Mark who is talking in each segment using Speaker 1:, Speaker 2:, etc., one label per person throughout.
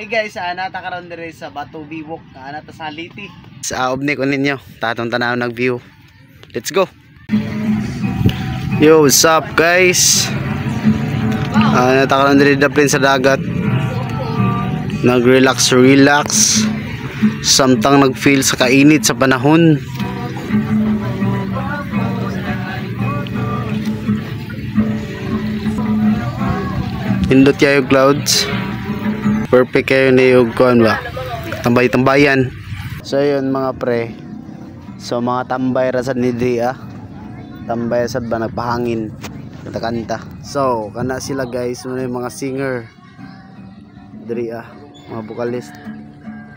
Speaker 1: Hey guys, nata karon diri sa Bato Biwok, nata sa Liti.
Speaker 2: Sa obni ko ninyo, tatong tanaw nag-view. Let's go. Yo, what's up guys? Nata karon diri daplin sa dagat. Nag-relax. Samtang nag-feel sa kainit sa panahon. Hindot kayo clouds. Perfect kayo na yung kuan ba? Tambay-tambayan. So yun mga pre. So mga tambay rasad ni Dria. Tambay rasad ba nagpahangin. Kanta-kanta. So kana sila guys, muna yung mga singer. Dria, mga vocalist.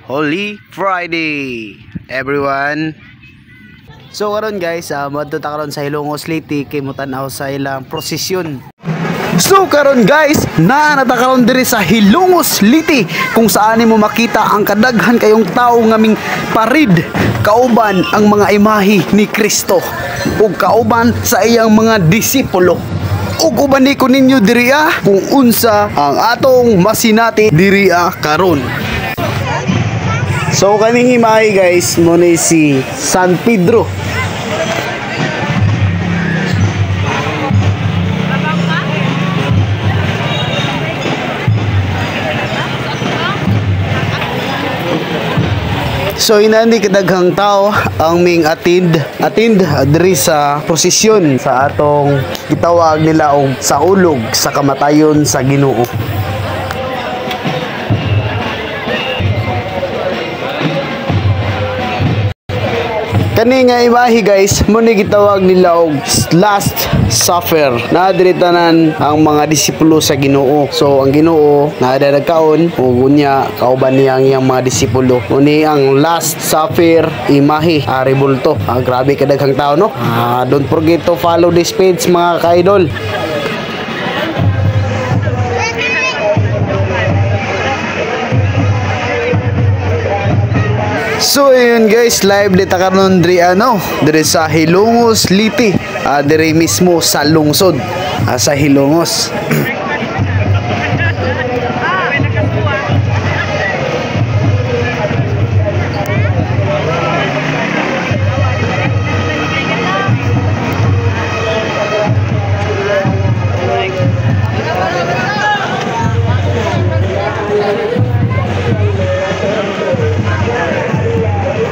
Speaker 2: Holy Friday everyone. So karon guys, madto ta karon sa Hilongos Liti kay mutanaw sa ilang prosesyon. So karon guys, nata karon diri sa Hilongos Liti kung saan mo makita ang kadaghan kayong tao ngaming parid kauban ang mga imahe ni Kristo ug kauban sa iyang mga disipulo. Ug uban ko ninyo diri kung unsa ang atong masinati diri karon. So kaning imahe guys mo ni si San Pedro. So inani kadaghang tao ang ming attend diri sa prosesyon sa atong gitawag nila og sa ulog sa kamatayon sa Ginoo. Kani nga imahe guys, mo ni gitawag nila og Last Supper. Naadiri tanan ang mga disipulo sa Ginoo. So ang Ginoo naada nagkaon ug unya kauban niya ang iyang mga disipulo. Uni ang Last Supper imahe rebulto. Grabe kadaghang tao no. Don't forget to follow this page mga ka-idol. So ayun guys, live dito karon diri sa Hilongos Liti, diri mismo sa lungsod sa Hilongos.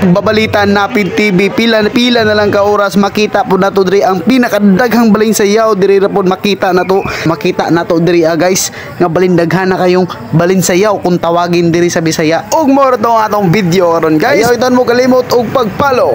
Speaker 2: Babalitan Napid TV, pila na lang ka oras makita po nato diri ang pinakadaghang balinsayaw diri ra pod makita nato diri guys nga balindaghan na kayong balinsayaw kung tawagin diri sa Bisaya. Ug mo to atong video karon guys. Ayaw itan mo kalimot og pag-follow.